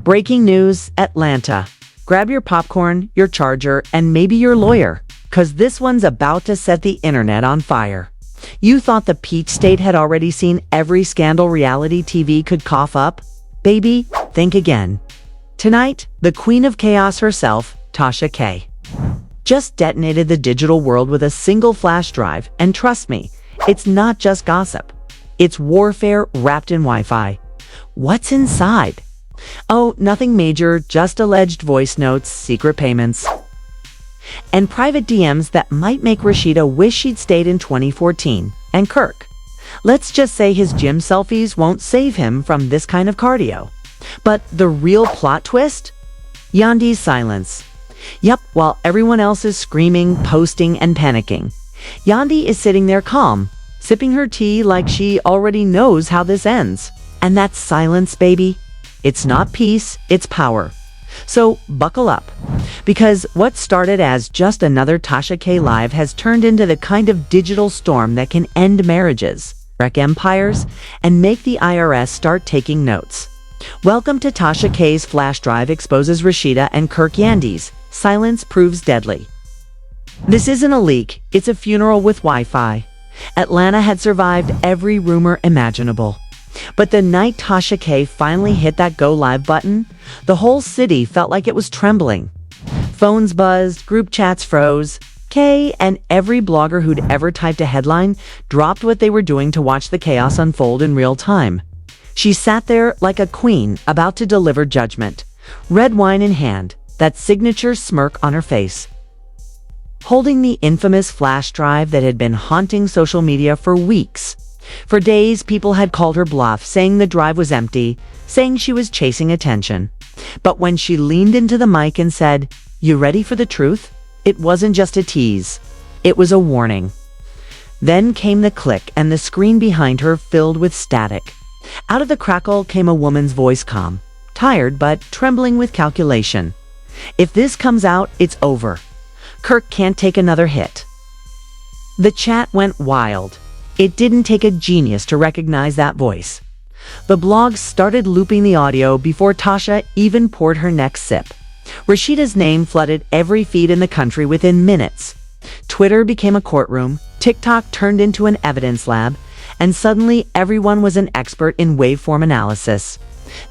Breaking news, Atlanta. Grab your popcorn, your charger, and maybe your lawyer, 'cause this one's about to set the internet on fire. You thought the Peach State had already seen every scandal reality TV could cough up? Baby, think again. Tonight, the queen of chaos herself, Tasha K, just detonated the digital world with a single flash drive, and trust me, it's not just gossip. It's warfare wrapped in Wi-Fi. What's inside? Oh, nothing major, just alleged voice notes, secret payments, and private DMs that might make Rasheeda wish she'd stayed in 2014. And Kirk. Let's just say his gym selfies won't save him from this kind of cardio. But the real plot twist? Yandy's silence. Yep, while everyone else is screaming, posting, and panicking, Yandy is sitting there calm, sipping her tea like she already knows how this ends. And that's silence, baby. It's not peace, it's power. So buckle up, because what started as just another Tasha K Live has turned into the kind of digital storm that can end marriages, wreck empires, and make the IRS start taking notes. Welcome to Tasha K's Flash Drive exposes Rasheeda and Kirk Yandy's silence proves deadly. This isn't a leak, it's a funeral with Wi-Fi. Atlanta had survived every rumor imaginable. But the night Tasha K finally hit that go live button, the whole city felt like it was trembling. Phones buzzed, group chats froze. K and every blogger who'd ever typed a headline dropped what they were doing to watch the chaos unfold in real time. She sat there like a queen about to deliver judgment, red wine in hand, that signature smirk on her face, holding the infamous flash drive that had been haunting social media for weeks. For days, people had called her bluff, saying the drive was empty, saying she was chasing attention. But when she leaned into the mic and said, "You ready for the truth?" it wasn't just a tease. It was a warning. Then came the click, and the screen behind her filled with static. Out of the crackle came a woman's voice, calm, tired but trembling with calculation. "If this comes out, it's over. Kirk can't take another hit." The chat went wild. It didn't take a genius to recognize that voice. The blogs started looping the audio before Tasha even poured her next sip. Rasheeda's name flooded every feed in the country within minutes. Twitter became a courtroom, TikTok turned into an evidence lab, and suddenly everyone was an expert in waveform analysis.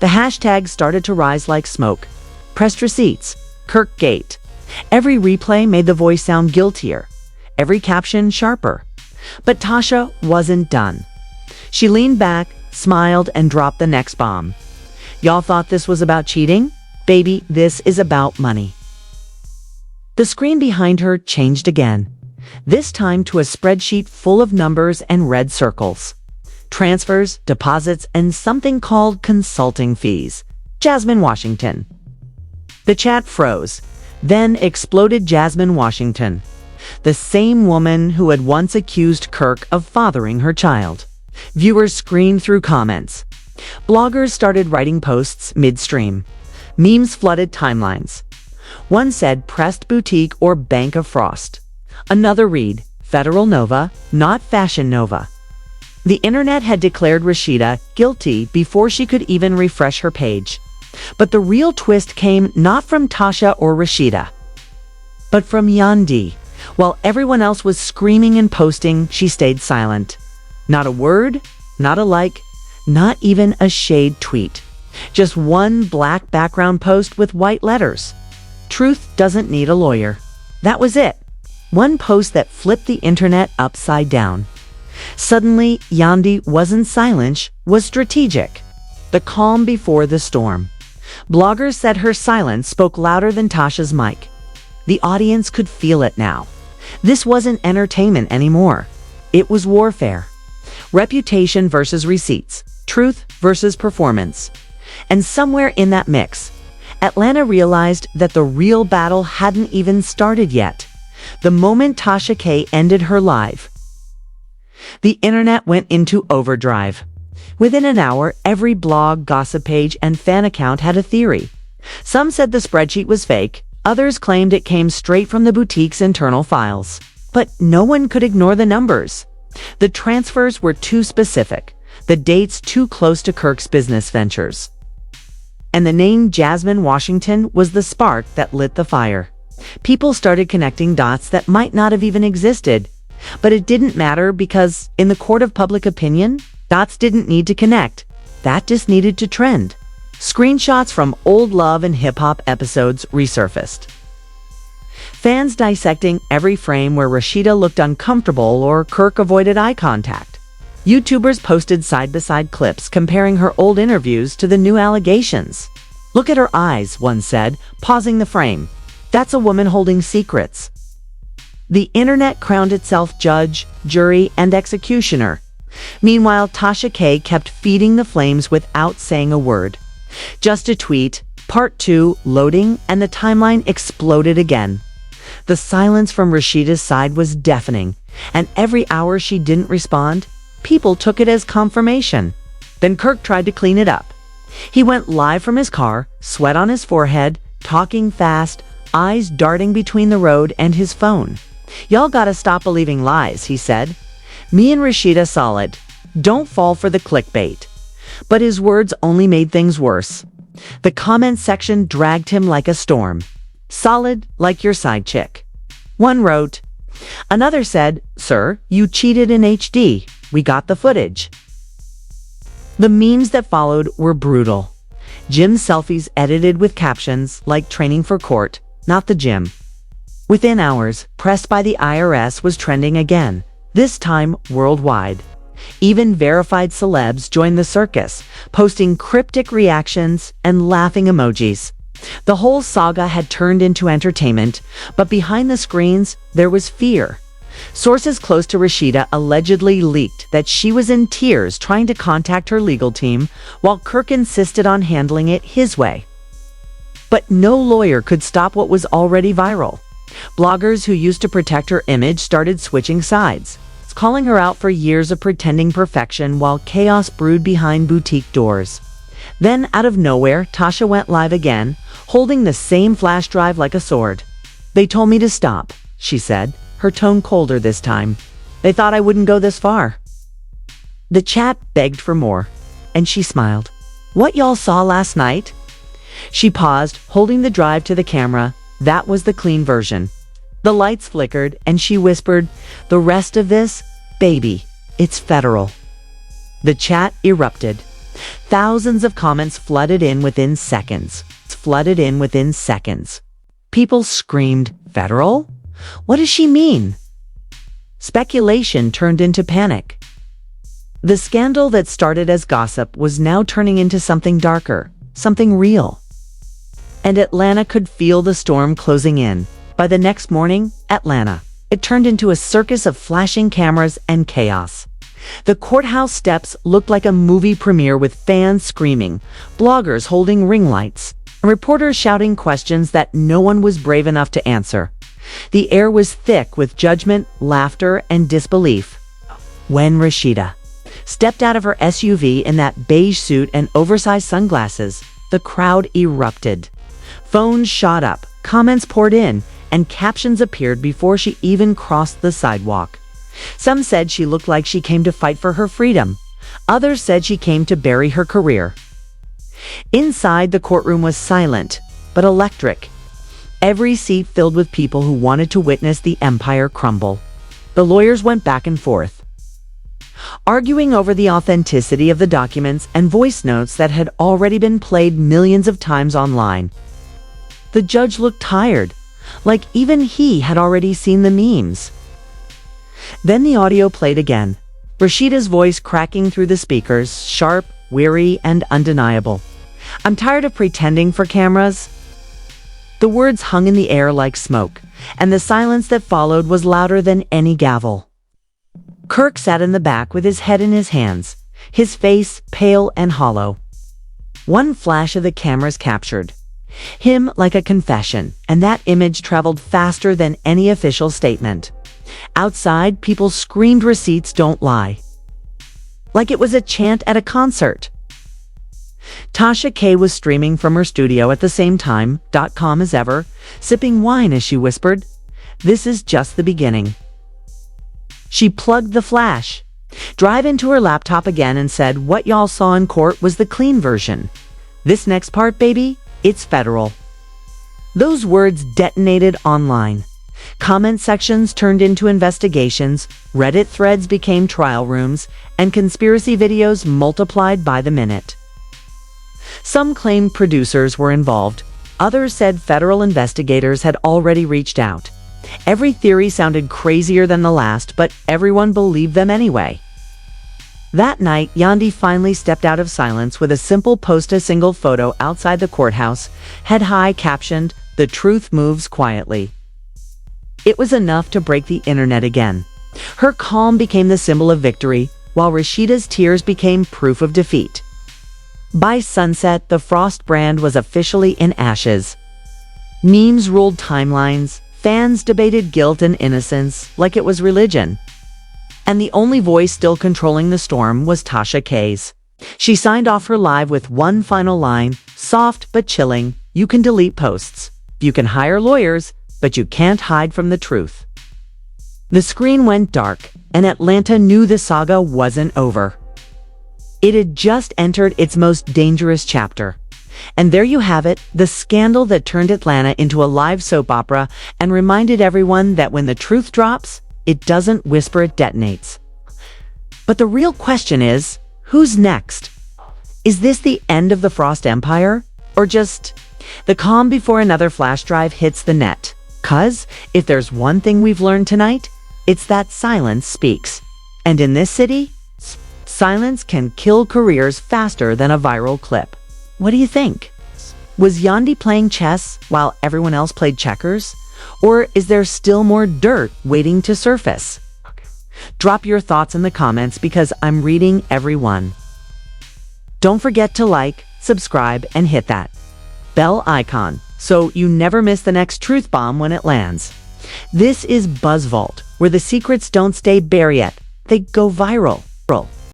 The hashtags started to rise like smoke. Pressed receipts, Kirkgate. Every replay made the voice sound guiltier, every caption sharper. But Tasha wasn't done. She leaned back, smiled, and dropped the next bomb. "Y'all thought this was about cheating? Baby, this is about money." The screen behind her changed again, this time to a spreadsheet full of numbers and red circles. Transfers, deposits, and something called consulting fees. Jasmine Washington. The chat froze, then exploded. Jasmine Washington, the same woman who had once accused Kirk of fathering her child. Viewers screamed through comments. Bloggers started writing posts midstream. Memes flooded timelines. One said pressed boutique or Bank of Frost. Another read, Federal Nova, not Fashion Nova. The internet had declared Rasheeda guilty before she could even refresh her page. But the real twist came not from Tasha or Rasheeda, but from Yandy. While everyone else was screaming and posting, she stayed silent. Not a word, not a like, not even a shade tweet. Just one black background post with white letters. "Truth doesn't need a lawyer." That was it. One post that flipped the internet upside down. Suddenly, Yandy wasn't silent, was strategic. The calm before the storm. Bloggers said her silence spoke louder than Tasha's mic. The audience could feel it now. This wasn't entertainment anymore. It was warfare. Reputation versus receipts. Truth versus performance. And somewhere in that mix, Atlanta realized that the real battle hadn't even started yet. The moment Tasha K ended her live, the internet went into overdrive. Within an hour, every blog, gossip page, and fan account had a theory. Some said the spreadsheet was fake. Others claimed it came straight from the boutique's internal files. But no one could ignore the numbers. The transfers were too specific, the dates too close to Kirk's business ventures. And the name Jasmine Washington was the spark that lit the fire. People started connecting dots that might not have even existed. But it didn't matter because, in the court of public opinion, dots didn't need to connect. That just needed to trend. Screenshots from old Love and Hip Hop episodes resurfaced. Fans dissecting every frame where Rasheeda looked uncomfortable or Kirk avoided eye contact. YouTubers posted side-by-side clips comparing her old interviews to the new allegations. "Look at her eyes," one said, pausing the frame. "That's a woman holding secrets." The internet crowned itself judge, jury, and executioner. Meanwhile, Tasha K kept feeding the flames without saying a word. Just a tweet, part 2, loading, and the timeline exploded again. The silence from Rasheeda's side was deafening, and every hour she didn't respond, people took it as confirmation. Then Kirk tried to clean it up. He went live from his car, sweat on his forehead, talking fast, eyes darting between the road and his phone. "Y'all gotta stop believing lies," he said. "Me and Rasheeda solid. Don't fall for the clickbait." But his words only made things worse. The comment section dragged him like a storm. "Solid like your side chick." One wrote. Another said, "Sir, you cheated in HD. We got the footage." The memes that followed were brutal. Gym selfies edited with captions like "training for court, not the gym." Within hours, Pressed by the IRS was trending again, this time worldwide. Even verified celebs joined the circus, posting cryptic reactions and laughing emojis. The whole saga had turned into entertainment, but behind the screens, there was fear. Sources close to Rasheeda allegedly leaked that she was in tears trying to contact her legal team, while Kirk insisted on handling it his way. But no lawyer could stop what was already viral. Bloggers who used to protect her image started switching sides, calling her out for years of pretending perfection while chaos brewed behind boutique doors. Then, out of nowhere, Tasha went live again, holding the same flash drive like a sword. "They told me to stop," she said, her tone colder this time. "They thought I wouldn't go this far." The chat begged for more, and she smiled. "What y'all saw last night?" She paused, holding the drive to the camera. That was the clean version. The lights flickered, and she whispered, "The rest of this, baby, it's federal." The chat erupted. Thousands of comments flooded in within seconds. People screamed, "Federal? What does she mean?" Speculation turned into panic. The scandal that started as gossip was now turning into something darker, something real. And Atlanta could feel the storm closing in. By the next morning, Atlanta, it turned into a circus of flashing cameras and chaos. The courthouse steps looked like a movie premiere with fans screaming, bloggers holding ring lights, and reporters shouting questions that no one was brave enough to answer. The air was thick with judgment, laughter, and disbelief. When Rasheeda stepped out of her SUV in that beige suit and oversized sunglasses, the crowd erupted. Phones shot up, comments poured in, and captions appeared before she even crossed the sidewalk. Some said she looked like she came to fight for her freedom. Others said she came to bury her career. Inside, the courtroom was silent, but electric. Every seat filled with people who wanted to witness the empire crumble. The lawyers went back and forth, arguing over the authenticity of the documents and voice notes that had already been played millions of times online. The judge looked tired, like even he had already seen the memes. Then the audio played again, Rasheeda's voice cracking through the speakers, sharp, weary, and undeniable. "I'm tired of pretending for cameras." The words hung in the air like smoke, and the silence that followed was louder than any gavel. Kirk sat in the back with his head in his hands, his face pale and hollow. One flash of the cameras captured him like a confession, and that image traveled faster than any official statement. Outside, people screamed "Receipts don't lie," like it was a chant at a concert. Tasha K was streaming from her studio at the same time, calm as ever, sipping wine as she whispered, "This is just the beginning." She plugged the flash, drive into her laptop again, and said what y'all saw in court was the clean version. This next part, baby, it's federal. Those words detonated online. Comment sections turned into investigations, Reddit threads became trial rooms, and conspiracy videos multiplied by the minute. Some claimed producers were involved. Others said federal investigators had already reached out. Every theory sounded crazier than the last, but everyone believed them anyway. That night, Yandy finally stepped out of silence with a simple post-a-single photo outside the courthouse, head high, captioned, "The truth moves quietly." It was enough to break the internet again. Her calm became the symbol of victory, while Rasheeda's tears became proof of defeat. By sunset, the Frost brand was officially in ashes. Memes ruled timelines, fans debated guilt and innocence like it was religion. And the only voice still controlling the storm was Tasha K's. She signed off her live with one final line, soft but chilling, "You can delete posts. You can hire lawyers, but you can't hide from the truth." The screen went dark, and Atlanta knew the saga wasn't over. It had just entered its most dangerous chapter. And there you have it, the scandal that turned Atlanta into a live soap opera and reminded everyone that when the truth drops, it doesn't whisper, it detonates. But the real question is, who's next? Is this the end of the Frost Empire? Or just the calm before another flash drive hits the net? 'Cause if there's one thing we've learned tonight, it's that silence speaks. And in this city, silence can kill careers faster than a viral clip. What do you think? Was Yandy playing chess while everyone else played checkers? Or is there still more dirt waiting to surface? Drop your thoughts in the comments because I'm reading every one. Don't forget to like, subscribe, and hit that bell icon so you never miss the next truth bomb when it lands. This is BuzzVault, where the secrets don't stay bare yet, they go viral.